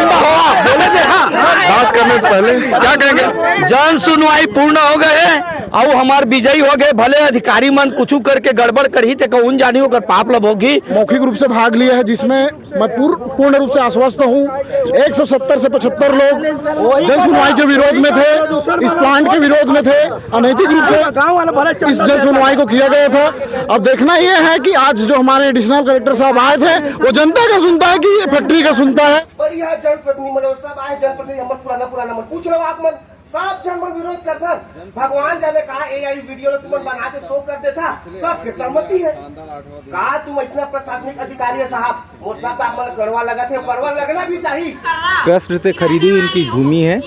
लंबा हुआ बोले थे। हाँ, बात करने से पहले क्या कहेंगे? जन सुनवाई पूर्ण हो गए और हमार विजयी हो गए। भले अधिकारी मन कुछ करके गड़बड़ कर ही थे, कौन जानी होकर पाप लब होगी। मौखिक रूप से भाग लिया है, जिसमें मैं पूर्ण रूप से आश्वस्त हूँ। 170 से 75 लोग जन सुनवाई के विरोध में थे, इस प्लांट के विरोध में थे, अनैतिक रूप से इस जन सुनवाई को किया गया था। अब देखना यह है कि आज जो हमारे एडिशनल कलेक्टर साहब आए थे, वो जनता का सुनता है कि फैक्ट्री का सुनता है। जनप्रतिनिधि सब आए, जनप्रतिनिधि पुराना मन पूछ रहे हो आप मन सब जन मन विरोध करता। भगवान जाने कहा AI वीडियो तुम बना के शो कर देता, सबके सहमति है। कहा तुम इतना प्रशासनिक अधिकारी है साहब, वो सब आप मन गड़वा लगा थे, गड़वा लगना भी चाहिए। ट्रस्ट से खरीदी हुई इनकी भूमि है,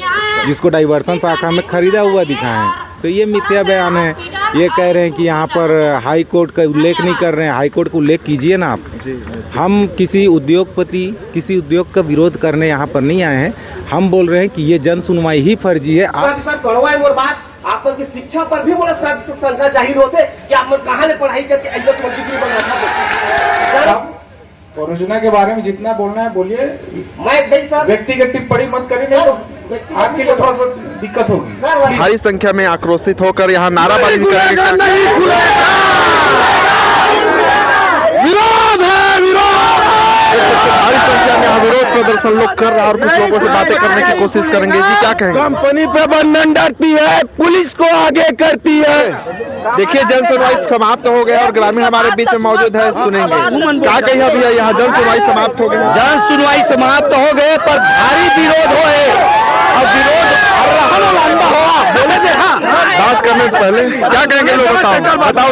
जिसको डाइवर्सन शाखा में खरीदा हुआ दिखा है। तो ये मिथ्या बयान है। ये कह रहे हैं कि यहाँ पर हाई कोर्ट का उल्लेख नहीं कर रहे हैं। हाई कोर्ट का उल्लेख कीजिए ना आप। हम किसी उद्योगपति, किसी उद्योग का विरोध करने यहाँ पर नहीं आए हैं। हम बोल रहे हैं कि ये जन सुनवाई ही फर्जी है। आप की शिक्षा पर भी मोला शंका जाहिर होते कि आप कहाँ ले पढ़ाई करके मंत्री बना। परियोजना के बारे में जितना बोलना है बोलिए। मैं व्यक्तिगत टिप्पणी मत करिए, तो आपके लिए थोड़ा सा दिक्कत होगी। भारी संख्या में आक्रोशित होकर यहाँ नाराबाजी भी करेंगे। विरोध है, विरोध। भारी संख्या में यहाँ विरोध प्रदर्शन लोग कर रहे हैं और कुछ लोगों से बातें करने की कोशिश करेंगे। जी क्या कहेंगे? कंपनी प्रबंधन डरती है, पुलिस को आगे करती है। देखिए जन सुनवाई समाप्त हो गया और ग्रामीण हमारे बीच में मौजूद है, सुनेंगे क्या कहिए भैया। यहाँ जन सुनवाई समाप्त हो गई। जन सुनवाई समाप्त हो गए पर भारी विरोध हो और विरोध लंबा हुआ बोले थे। हाँ, बात करने से पहले क्या कहेंगे लोग? बताओ।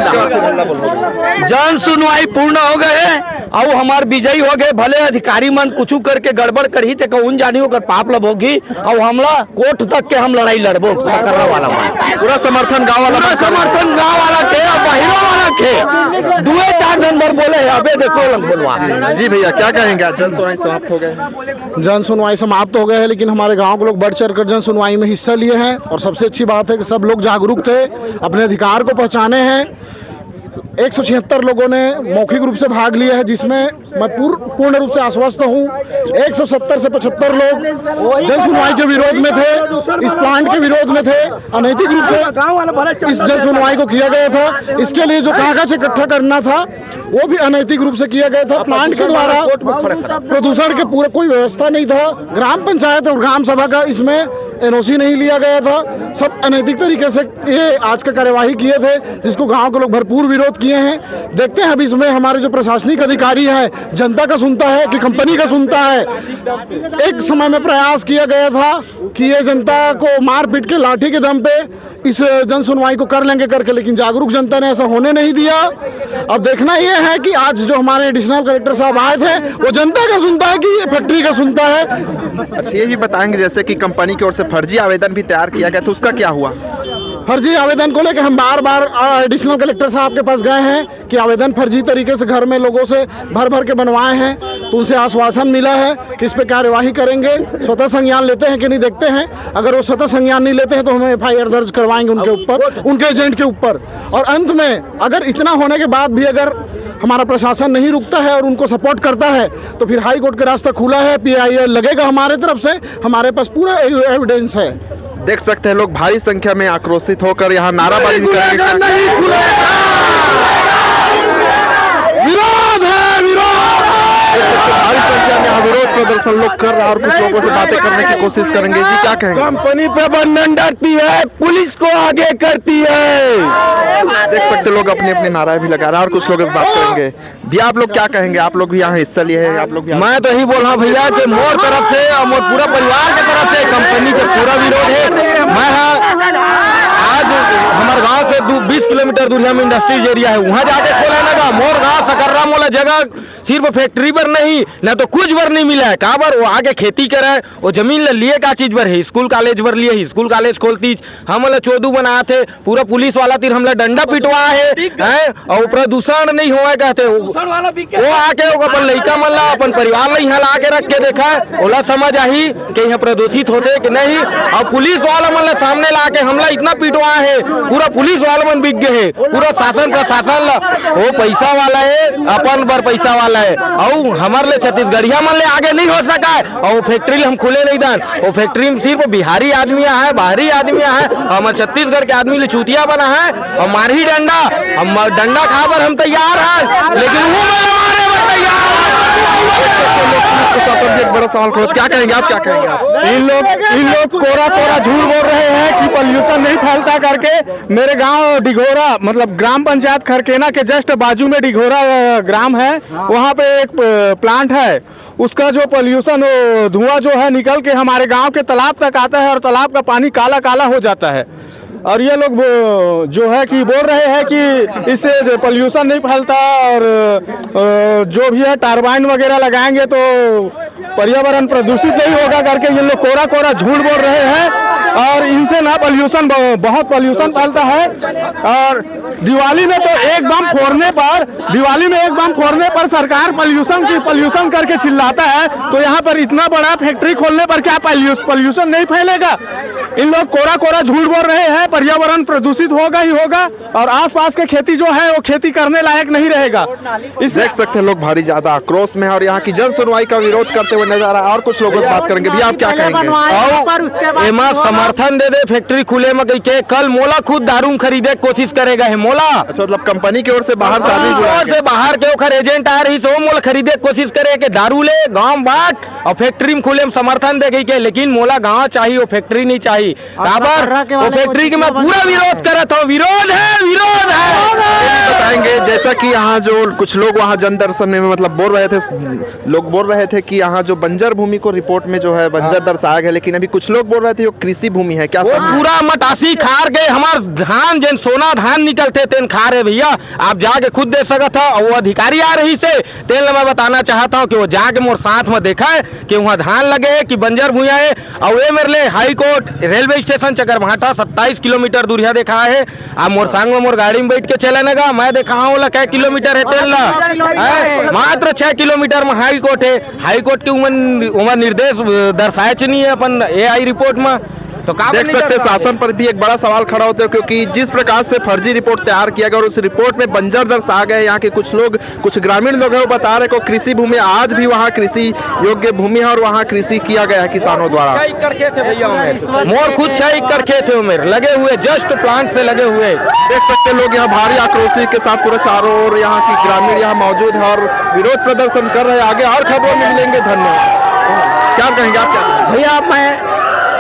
जन सुनवाई पूर्ण हो गए और हमार विजयी हो गए। भले अधिकारी मन कुछ करके गड़बड़ कर ही थे, कौन जानी होकर पाप लब होगी। और हमला कोर्ट तक के हम लड़ाई लड़बो सकरा वाला पूरा समर्थन गाँव वाला, समर्थन गाँव वाला के और बाहरों वाला के। 2-4 दिन भर बोले अबे देखो लग बोलवा। जी भैया क्या कहेंगे? जन सुनवाई समाप्त हो गए। जन सुनवाई समाप्त हो गए हैं, लेकिन हमारे गांव के लोग बढ़ चढ़ कर जन सुनवाई में हिस्सा लिए हैं। और सबसे अच्छी बात है कि सब लोग जागरूक थे, अपने अधिकार को पहचाने हैं। 176 लोगों ने मौखिक रूप से भाग लिया है, जिसमें मैं पूर्ण रूप से आश्वस्त हूँ। 170 से 75 लोग जन सुनवाई के विरोध में थे, इस प्लांट के विरोध में थे, अनैतिक रूप से इस जन सुनवाई को किया गया था। इसके लिए जो कागज इकट्ठा करना था वो भी अनैतिक रूप से किया गया था। प्लांट के द्वारा प्रदूषण के पूरा कोई व्यवस्था नहीं था। ग्राम पंचायत और ग्राम सभा का इसमें NOC नहीं लिया गया था। सब अनैतिक तरीके से ये आज का कार्यवाही किए थे, जिसको गांव के लोग भरपूर विरोध किए हैं। देखते हैं अब इसमें हमारे जो प्रशासनिक अधिकारी है, जनता का सुनता है कि कंपनी का सुनता है। एक समय में प्रयास किया गया था कि ये जनता को मार पीट के लाठी के दम पे इस जन सुनवाई को कर लेंगे करके, लेकिन जागरूक जनता ने ऐसा होने नहीं दिया। अब देखना यह है कि आज जो हमारे एडिशनल कलेक्टर साहब आए थे, वो जनता का सुनता है कि फैक्ट्री का सुनता है। अच्छा ये भी बताएंगे जैसे कि कंपनी की ओर से फर्जी आवेदन भी तैयार किया गया था, उसका क्या हुआ? फर्जी आवेदन को लेकर हम बार बार एडिशनल कलेक्टर साहब के पास गए हैं कि आवेदन फर्जी तरीके से घर में लोगों से भर के बनवाए हैं। तो उनसे आश्वासन मिला है कि इस पर कार्यवाही करेंगे। स्वतः संज्ञान लेते हैं कि नहीं देखते हैं। अगर वो स्वतः संज्ञान नहीं लेते हैं तो हम FIR दर्ज करवाएंगे उनके ऊपर, उनके एजेंट के ऊपर। और अंत में अगर इतना होने के बाद भी अगर हमारा प्रशासन नहीं रुकता है और उनको सपोर्ट करता है तो फिर हाई कोर्ट का रास्ता खुला है। PIL लगेगा हमारे तरफ से, हमारे पास पूरा एविडेंस है। देख सकते हैं लोग भारी संख्या में आक्रोशित होकर यहाँ नाराबाजी भी करेंगे। विरोध है, विरोध। भारी संख्या में यहाँ विरोध प्रदर्शन लोग कर रहे हैं और कुछ लोगों से बातें करने की कोशिश करेंगे। जी क्या कहेंगे? कंपनी प्रबंधन डरती है, पुलिस को आगे करती है। देख सकते लोग अपनी अपनी नाराएं भी लगा रहे हैं और कुछ लोग इस बात करेंगे। भैया आप लोग क्या कहेंगे? आप लोग भी यहाँ हिस्सा लिए हैं, आप लोग भी। मैं तो यही बोल रहा हूँ भैया कि मोर तरफ से और मोर पूरा परिवार की तरफ से कंपनी का पूरा विरोध है। मैं आज हमारे गांव से 20 किलोमीटर दूरिया में इंडस्ट्रीज एरिया है, वहाँ जाके खोला लगा। मोर गाँव सकर्रा मोला जगह सिर्फ फैक्ट्री पर नहीं ना तो कुछ बर नहीं मिला है। कहाँ पर वो आगे खेती करे, वो जमीन ले लिए का चीज पर है, स्कूल कॉलेज पर लिए, स्कूल कॉलेज खोलती हम चौदू बनाए थे। पूरा पुलिस वाला तीर हमला डंडा पिटवा है और प्रदूषण नहीं हुआ कहते। वो आके अपन लड़का मन ला अपन परिवार ला यहाँ ला के रख के देखा, ओला समझ आई कि यहाँ प्रदूषित होते कि नहीं। और पुलिस वाला मन ला सामने ला के हमला इतना पिटवा वहाँ है, पूरा पुलिस वाला मन बिक गए है, पूरा शासन प्रशासन वो पैसा वाला है, अपन बर पैसा वाला है। और हमारे लिए छत्तीसगढ़िया मन ले आगे नहीं हो सका है। और वो फैक्ट्री हम खुले नहीं दान, वो फैक्ट्री में सिर्फ बिहारी आदमी है, बाहरी आदमी है, हमारे छत्तीसगढ़ के आदमी ले चूतिया बना है। और मारही डंडा, हम डंडा खा पर हम तैयार हैं, लेकिन वो मारे पर तैयार। एक बड़ा सवाल करो, क्या कहेंगे आप, क्या कहेंगे आप? इन लोग कोरा कोरा झूठ बोल रहे हैं कि पोल्यूशन नहीं फैलता करके। मेरे गांव डिघोरा मतलब ग्राम पंचायत खरकेना के जस्ट बाजू में डिघोरा ग्राम है, वहां पे एक प्लांट है, उसका जो पोल्यूशन धुआं जो है निकल के हमारे गांव के तालाब तक आता है और तालाब का पानी काला काला हो जाता है। और ये लोग जो है कि बोल रहे हैं कि इससे पोल्यूशन नहीं फैलता और जो भी है टरबाइन वगैरह लगाएंगे तो पर्यावरण प्रदूषित नहीं होगा करके ये लोग कोरा कोरा झूठ बोल रहे हैं। और इनसे ना पोल्यूशन बहुत पोल्यूशन फैलता है। और दिवाली में तो एक बम फोड़ने पर सरकार पोल्यूशन करके चिल्लाता है, तो यहाँ पर इतना बड़ा फैक्ट्री खोलने पर क्या पोल्यूशन नहीं फैलेगा? इन लोग कोरा कोरा झूठ बोल रहे हैं, पर्यावरण प्रदूषित होगा ही होगा और आसपास के खेती जो है वो खेती करने लायक नहीं रहेगा। इस देख सकते हैं लोग भारी ज्यादा आक्रोश में है और यहाँ की जन सुनवाई का विरोध करते हुए नजर आ रहा है। और कुछ लोगों से बात करेंगे, भैया आप क्या कहेंगे? एमा समर्थन दे दे फैक्ट्री खुले में के कल मोला खुद दारू खरीदे कोशिश करेगा है मोला। अच्छा, मतलब कंपनी की ओर से बाहर से आदमी बुला के? से बाहर के ओखर एजेंट आ रही सो मोला खरीदे कोशिश करे के दारू ले गांव बाट और फैक्ट्री में खुले में समर्थन दे गई के, लेकिन मोला गांव चाहिए, वो फैक्ट्री नहीं चाहिए। काबर वो फैक्ट्री के मैं पूरा विरोध करता हूँ, विरोध है। बताएंगे जैसा कि यहाँ जो कुछ लोग वहाँ जन दर्शन में मतलब बोल रहे थे कि यहाँ जो बंजर भूमि को रिपोर्ट में जो है बंजर दर्शाया गया, लेकिन अभी कुछ लोग बोल रहे थे वो कृषि भूमि है। क्या वो पूरा मटासी खार गए, हमार धान जिन सोना धान निकलते तेन खा रहे भैया, आप जाके खुद देख सकत था। और वो अधिकारी आ रही से तेल मैं बताना चाहता हूँ कि वो जाके मोर साथ में देखा है कि वहाँ धान लगे कि बंजर भूया है। और वे मेरे लिए high court railway station Chakarbhata 27 kilometre दूरिया देखा है। आप मोर संग में मोर गाड़ी में बैठ के चले नगा, मैं देखा हूँ क्या किलोमीटर है तेल ला, मात्र 6 किलोमीटर में हाई कोर्ट है। हाई कोर्ट के उमर निर्देश दर्शाए नहीं है अपन AI रिपोर्ट में। तो देख सकते हैं शासन पर भी एक बड़ा सवाल खड़ा होता है, क्योंकि जिस प्रकार से फर्जी रिपोर्ट तैयार किया गया और उस रिपोर्ट में बंजर दर्शाया गया। यहाँ के कुछ ग्रामीण लोग हैं वो बता रहे को कृषि भूमि आज भी वहाँ कृषि योग्य भूमि है और वहाँ कृषि किया गया है किसानों द्वारा। मोर खुद 6 एकड़ खेत है मेरे लगे हुए, जस्ट प्लांट से लगे हुए। देख सकते हैं लोग यहाँ भारी आक्रोश के साथ पूरा चारों ओर यहाँ की ग्रामीण यहाँ मौजूद है और विरोध प्रदर्शन कर रहे हैं। आगे और खबरों में मिलेंगे, धन्यवाद। क्या कहेंगे आप? क्या भैया मैं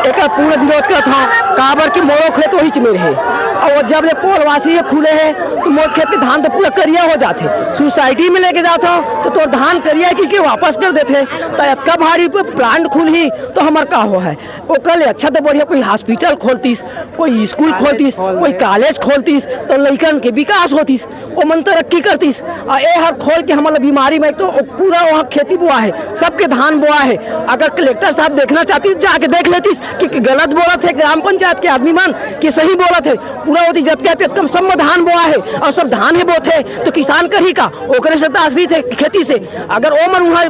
एक पूरा विरोध करत हूँ, काबर की मोरो खेत वही मेरे है और जब ले कोलवासी खुले है तो मोर खेत के धान तो पूरा करिया हो जाते, सोसाइटी में लेके जाता हूँ तो तोर धान करिया की वापस कर देते। तो इतना भारी प्लांट खुली तो हमार का हो है ओकर अच्छा तो बढ़िया कोई हॉस्पिटल खोलतीस, कोई स्कूल खोलतीस, कोई कॉलेज खोलतीस तो लड़कन के विकास होतीस, वो मन तरक्की करतीस। और ये हर खोल के हमारा बीमारी में तो पूरा वहाँ खेती बुआ है, सबके धान बुआ है। अगर कलेक्टर साहब देखना चाहती जाके देख लेतीस कि गलत बोला थे ग्राम पंचायत के आदमी मन कि सही बोला थे, पूरा होती जब कहते कम सब में धान बोआ है और सब धान ही बोते तो किसान करी का ओकरे से आश्रित है खेती से। अगर वो मन वहाँ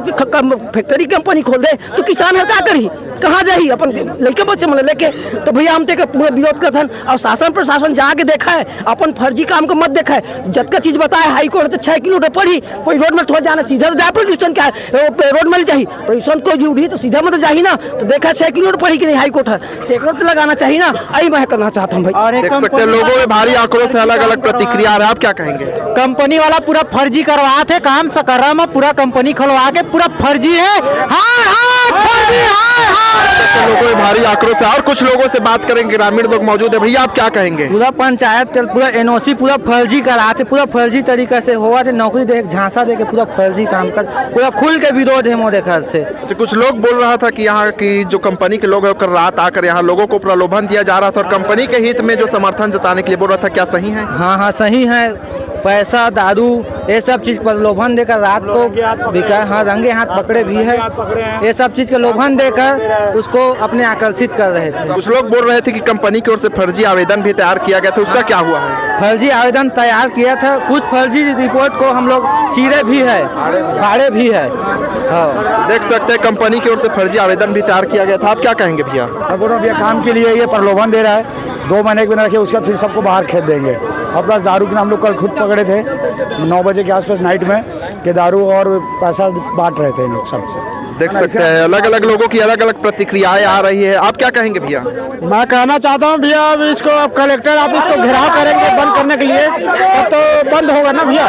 फैक्ट्री कंपनी खोल दे तो किसान है क्या करी, कहाँ जाही अपन लड़के बच्चे मन लेके। तो भैया हम तेरे पूरा विरोध करथन और शासन प्रशासन जाके देखा है, अपन फर्जी काम को मत देखा है। जतका चीज बताए हाई कोर्ट तो 6 किलोमीटर पड़ी, कोई रोड में थोड़ा जाना सीधा जाए प्रदूषण क्या है रोड में चाहिए, प्रदूषण कोई उड़ी तो सीधा मत जाही ना, तो देखा 6 किलोमीटर पड़ी कि नहीं हाई कोर्ट है तो लगाना चाहिए ना। आई मैं करना चाहता हूँ भाई। देख सकते हैं लोगों में भारी आक्रोश है, अलग अलग प्रतिक्रिया आ रहा है। आप क्या कहेंगे? कंपनी वाला पूरा फर्जी करवा थे काम सकर्रा में, पूरा कंपनी खुलवा के पूरा फर्जी है। लोगों में भारी आक्रोश है और कुछ लोगों से बात करेंगे, ग्रामीण लोग मौजूद है। भैया आप क्या कहेंगे? पूरा पंचायत पूरा NOC पूरा फर्जी करा थे, पूरा फर्जी तरीका से हुआ थे, नौकरी दे झांसा दे के पूरा फर्जी काम कर, पूरा खुल के विरोध है मोदी खास से। कुछ लोग बोल रहा था कि यहाँ की जो कंपनी के लोग हैं कल रात आकर यहाँ लोगों को प्रलोभन दिया जा रहा था और कंपनी के हित में जो समर्थन जताने के लिए बोल रहा था, क्या सही है? हाँ सही है। पैसा, दारू, ये सब चीज़ पर लोभन देकर रात को बिका, हाँ रंगे हाथ पकड़े भी है, ये सब चीज़ का लोभन देकर उसको अपने आकर्षित कर रहे थे। कुछ लोग बोल रहे थे कि कंपनी की ओर से फर्जी आवेदन भी तैयार किया गया था, उसका क्या हुआ है? फर्जी आवेदन तैयार किया था, कुछ फर्जी रिपोर्ट को हम लोग चीरे भी है, फाड़े भी है। हाँ, देख सकते हैं कंपनी की ओर से फर्जी आवेदन भी तैयार किया गया था। आप क्या कहेंगे भैया? भैया काम के लिए ये प्रलोभन दे रहा है, 2 महीने के बिना रखे उसका फिर सबको बाहर खेद देंगे। और प्लस दारू के नाम लोग कल खुद पकड़े थे 9 बजे के आसपास नाइट में कि दारू और पैसा बांट रहे थे इन लोग सब। देख सकते हैं अलग अलग लोगों की अलग अलग प्रतिक्रियाएं आ रही है। आप क्या कहेंगे भैया? मैं कहना चाहता हूँ भैया, अब इसको अब कलेक्टर ऑफिस को घेराव करेंगे बंद करने के लिए, तब तो बंद होगा ना भैया।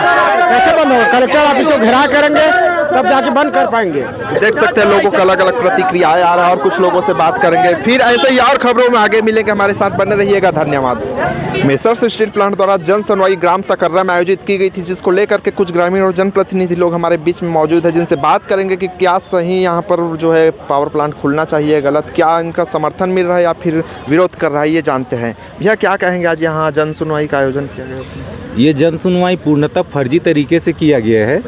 कैसे बंद होगा? कलेक्टर ऑफिस को घेराव करेंगे तब जाके बंद कर पाएंगे। देख सकते हैं लोगों को अलग अलग प्रतिक्रियाएं आ रहा है और कुछ लोगों से बात करेंगे। फिर ऐसे ही और खबरों में आगे मिलेंगे, हमारे साथ बने रहिएगा। धन्यवाद। मेसर्स स्टील प्लांट द्वारा जन सुनवाई ग्राम सकर्रा में आयोजित की गई थी, जिसको लेकर के कुछ ग्रामीण और जनप्रतिनिधि लोग हमारे बीच में मौजूद है, जिनसे बात करेंगे कि क्या सही यहाँ पर जो है पावर प्लांट खुलना चाहिए, गलत, क्या इनका समर्थन मिल रहा है या फिर विरोध कर रहा है, ये जानते हैं। भैया क्या कहेंगे, आज यहाँ जन सुनवाई का आयोजन किया गया? ये जन सुनवाई पूर्णतः फर्जी तरीके से किया गया है,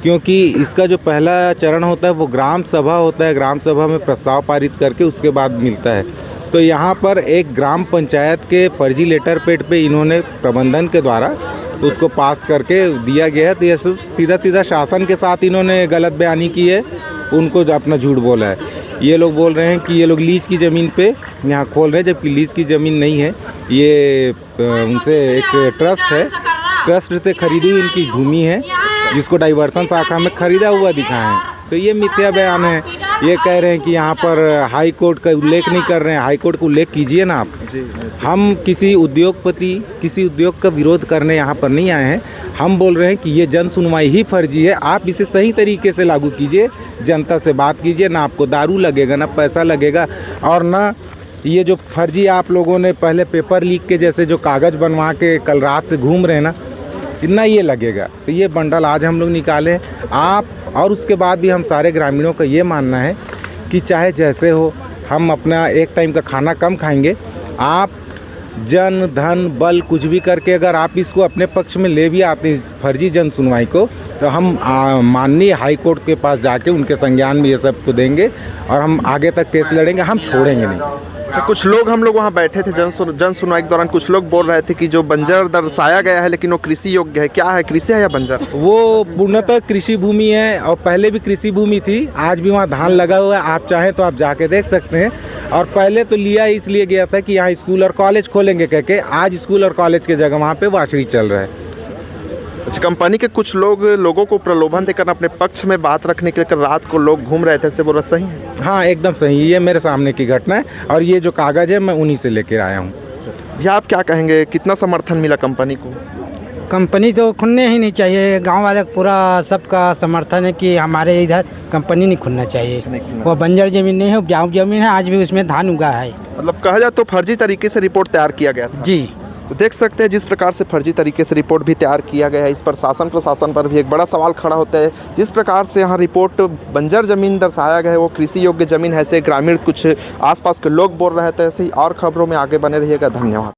क्योंकि इसका जो पहला चरण होता है वो ग्राम सभा होता है। ग्राम सभा में प्रस्ताव पारित करके उसके बाद मिलता है। तो यहाँ पर एक ग्राम पंचायत के फर्जी लेटर पेड पे इन्होंने प्रबंधन के द्वारा उसको पास करके दिया गया है। तो ये सीधा सीधा शासन के साथ इन्होंने गलत बयानी की है, उनको जो अपना झूठ बोला है। ये लोग बोल रहे हैं कि ये लोग लीज की ज़मीन पे यहाँ खोल रहे हैं, जबकि लीज की ज़मीन नहीं है। ये उनसे एक ट्रस्ट है, ट्रस्ट से खरीदी हुई इनकी भूमि है, जिसको डाइवर्सन शाखा में खरीदा हुआ दिखाएं। तो ये मिथ्या बयान है। ये कह रहे हैं कि यहाँ पर हाई कोर्ट का उल्लेख नहीं कर रहे हैं। हाई कोर्ट का उल्लेख कीजिए ना आप। हम किसी उद्योगपति, किसी उद्योग का विरोध करने यहाँ पर नहीं आए हैं। हम बोल रहे हैं कि ये जन सुनवाई ही फर्जी है। आप इसे सही तरीके से लागू कीजिए, जनता से बात कीजिए, ना आपको दारू लगेगा, ना पैसा लगेगा, और ना ये जो फर्जी आप लोगों ने पहले पेपर लीक के जैसे जो कागज़ बनवा के कल रात से घूम रहे हैं ना, इतना ये लगेगा। तो ये बंडल आज हम लोग निकाले आप, और उसके बाद भी हम सारे ग्रामीणों का ये मानना है कि चाहे जैसे हो, हम अपना एक टाइम का खाना कम खाएंगे। आप जन धन बल कुछ भी करके अगर आप इसको अपने पक्ष में ले भी आते हैं फर्जी जन सुनवाई को, तो हम माननीय हाई कोर्ट के पास जाके उनके संज्ञान में ये सब को देंगे और हम आगे तक केस लड़ेंगे, हम छोड़ेंगे नहीं। अच्छा, कुछ लोग, हम लोग वहाँ बैठे थे जन सुनवाई के दौरान, कुछ लोग बोल रहे थे कि जो बंजर दर्शाया गया है लेकिन वो कृषि योग्य है। क्या है, कृषि है या बंजर? वो पूर्णतः कृषि भूमि है और पहले भी कृषि भूमि थी। आज भी वहाँ धान लगा हुआ है, आप चाहें तो आप जाके देख सकते हैं। और पहले तो लिया इसलिए गया था कि यहाँ स्कूल और कॉलेज खोलेंगे कह के, आज स्कूल और कॉलेज की जगह वहाँ पे वाशरी चल रहा है। अच्छा, कंपनी के कुछ लोगों को प्रलोभन देकर अपने पक्ष में बात रखने के लिए रात को लोग घूम रहे थे, इससे बोल रहा सही है? हाँ, एकदम सही। ये मेरे सामने की घटना है और ये जो कागज़ है मैं उन्हीं से लेकर आया हूँ। भैया आप क्या कहेंगे, कितना समर्थन मिला कंपनी को? कंपनी तो खुलने ही नहीं चाहिए। गांव वाले पूरा सबका समर्थन है कि हमारे इधर कंपनी नहीं खुलना चाहिए। वो बंजर ज़मीन नहीं है, उपजाऊ ज़मीन है, आज भी उसमें धान उगा है। मतलब कहा जाए तो फर्जी तरीके से रिपोर्ट तैयार किया गया था। जी, तो देख सकते हैं जिस प्रकार से फर्जी तरीके से रिपोर्ट भी तैयार किया गया है, इस पर शासन प्रशासन पर भी एक बड़ा सवाल खड़ा होता है। जिस प्रकार से यहाँ रिपोर्ट बंजर ज़मीन दर्शाया गया है वो कृषि योग्य ज़मीन है, ऐसे ग्रामीण कुछ आसपास के लोग बोल रहे थे। ऐसे ही और खबरों में आगे बने रहिएगा। धन्यवाद।